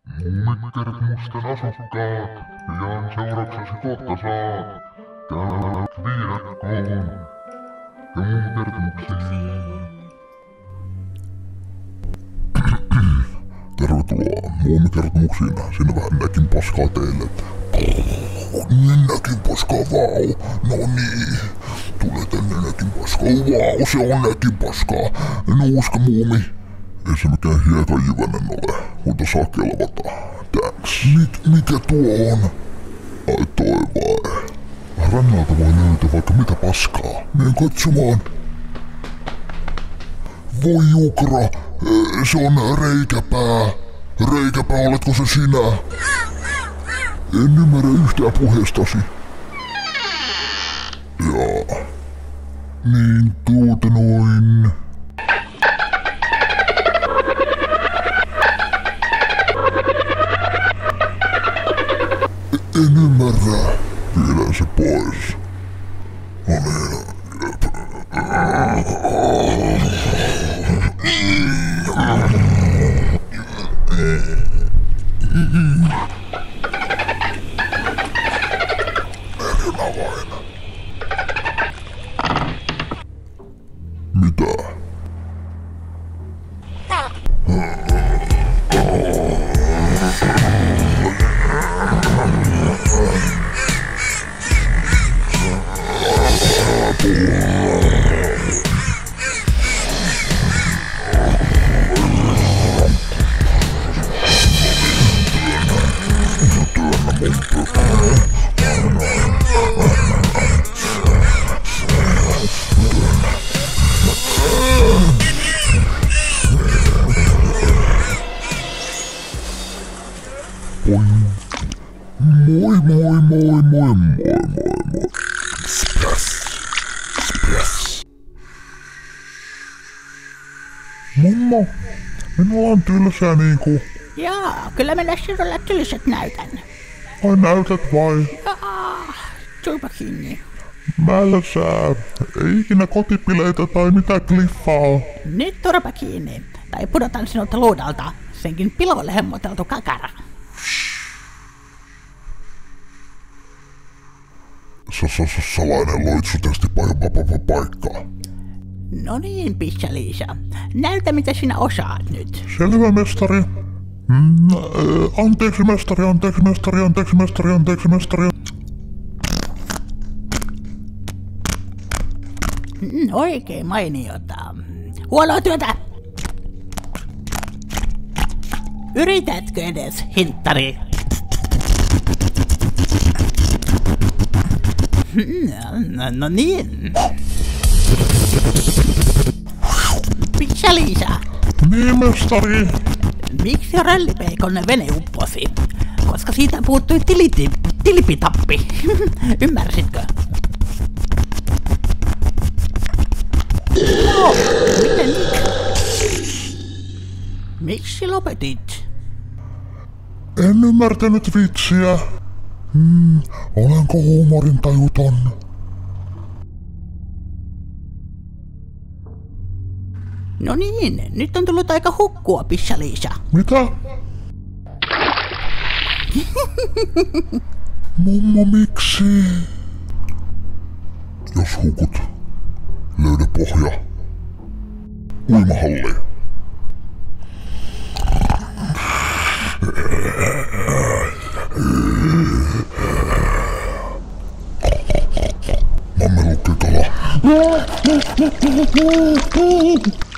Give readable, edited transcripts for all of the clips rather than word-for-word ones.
Muumikertomusten asukkaat, pian seuraksesi kohta saat käydä viidakkoon ja muumikertomuksiin. Tervetuloa muumikertomuksiin. Siinä vähän näkin paskaa teille. Niin näkin paskaa, vau. No niin. Tule tänne näkin paskaa. Vau, se on näkin paskaa. Nuuska muumi. Ei se mikään hiekanjyvänen ole, mutta saa kelvata. Thanks. Mikä tuo on? Ai toi vai. Rannalta voi löytää vaikka mitä paskaa. Menen katsomaan. Voi jukra, se on reikäpää. Reikäpää, oletko se sinä? En ymmärrä yhtään puheestasi. Jaa. Niin noin. En ymmärrä. Viedään se pois. No niin. Mitä? Moi. Spräss. Mummo, minulla on tylsää niinku. Jaa, kyllä minä sinulle tylsät näytän. Ai näytät vai? Jaa, tuipa kiinni. Mälsää. Ei ikinä kotipileitä tai mitään kliffaa. Nyt turpa kiinni, tai pudotan sinut luudalta. Senkin piloille hemmoteltu kakara. Salainen loitsutesti paikkaa. No niin, Pissa-Liisa. Näytä mitä sinä osaat nyt. Selvä, mestari. Anteeksi, mestari. Oikein mainiota. Huonoa työtä! Yritätkö edes, hinttari? No niin. Pissa-Liisa. Niin, mestari. Miksi rällipeikon vene upposi? Koska siitä puuttui tilipitappi. Ymmärsitkö? Miten nyt? Miksi lopetit? En ymmärtänyt vitsiä. Olenko huumorintajuton? No niin, nyt on tullut aika hukkua, Pissa-Liisa. Mitä? Mummo, miksi? Jos hukut, löydä pohja. Uimahalli. Mammelukkikala.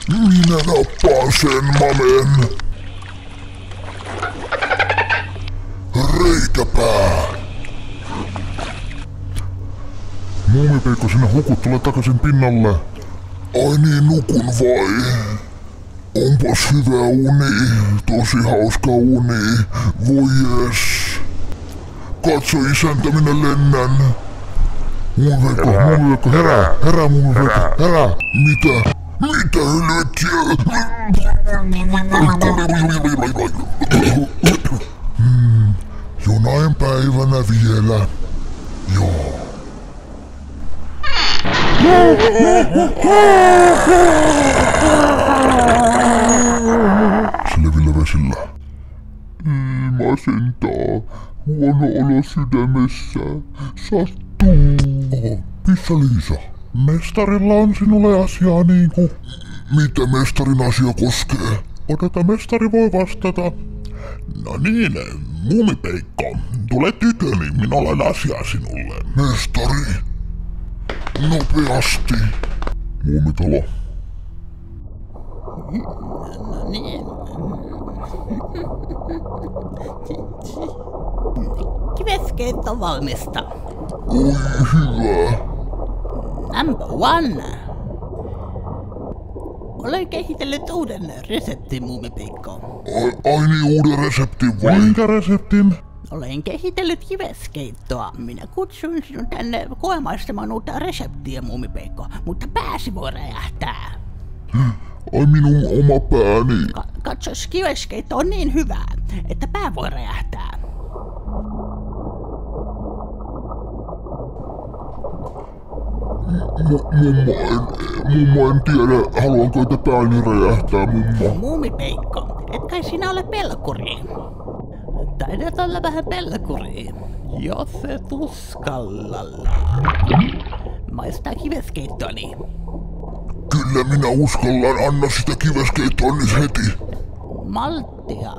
Minä nappaan sen mamen. Reikäpää. Muumipeikko, sinä hukut, tule takaisin pinnalle. Ai niin, nukun vai? Onpas hyvä uni, tosi hauska uni. Voi jes. Katso isäntä, minä lennän. Muumipeikko, herää muumipeikko, herää. Mitä helvettiä? Jonain päivänä vielä. Joo. Selvillä vesillä. Masentaa. Huono olo sydämessä. Sattuu. Oho, missä Liisa? Mestarilla on sinulle asiaa niinku. Mitä mestarin asia koskee? Odota, mestari voi vastata. No niin, Muumipeikko. Tule tyköni, minä olen asia sinulle. Mestari. Nopeasti. Muumitalo. No niin. Kiveskeitto on valmista. Oi hyvä. Number one. Olen kehitellyt uuden reseptin, Muumipeikko. Ai niin, uuden reseptin vai? Minkä reseptin? Olen kehitellyt kiveskeittoa. Minä kutsun sinut tänne koemaistamaan uutta reseptiä, Muumipeikko. Mutta pääsi voi räjähtää. Ai minun oma pääni. Katsos, kiveskeitto on niin hyvää, että pää voi räjähtää. Mummo, en tiedä, haluanko että pääni räjähtää, mummo. Muumipeikko, et kai sinä ole pelkuri? Taidat olla vähän pelkuri, jos et uskalla. Maistaa kiveskeittoani. Kyllä minä uskallan, anna sitä kiveskeittoa nyt heti. Malttia.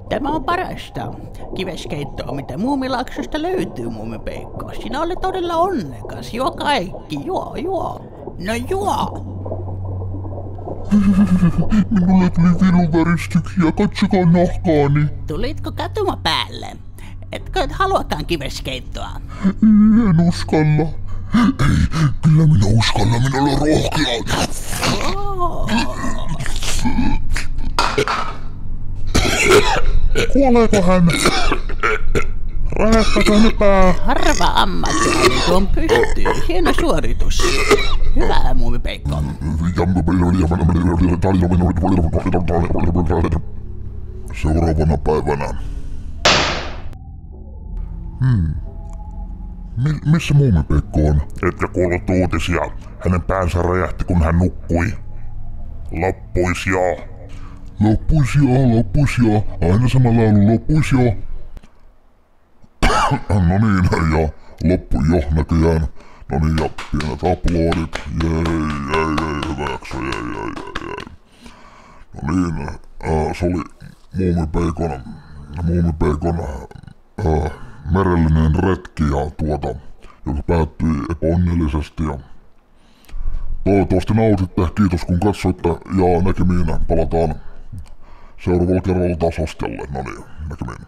Tämä on parasta kiveskeittoa, mitä Muumilaaksosta löytyy, Muumipeikko. Sinä olet todella onnekas. Juo kaikki. Juo. No juo. Minulle tuli viluväristyksiä, katsokaa nahkaani. Tulitko katuma päälle? Etkö et haluakaan kiveskeittoa? En uskalla. Ei, kyllä minä uskalla, minä olen rohkea. Oh. Kuoleeko hän? Räjähtäkö nyt pää? Harva ammattilainen tuon pystyy. Hieno suoritus. Hyvä, Muumipeikko. Seuraavana päivänä. Missä Muumipeikko on? Etkö kuullut uutisia? Hänen päänsä räjähti kun hän nukkui. Loppuisia. Loppuisia. Aina sama laulu, loppuisia. No niin, ja loppu jo näköjään. No niin, ja pienet aplodit. Jei, hyvä jakso, jei. No niin, se oli Muumipeikon merellinen retki ja joka päättyi epäonnellisesti ja toivottavasti nautitte. Kiitos kun katsoitte ja näkemiin. Palataan seuraavalla kerralla taas astialle. No niin, näkemiin.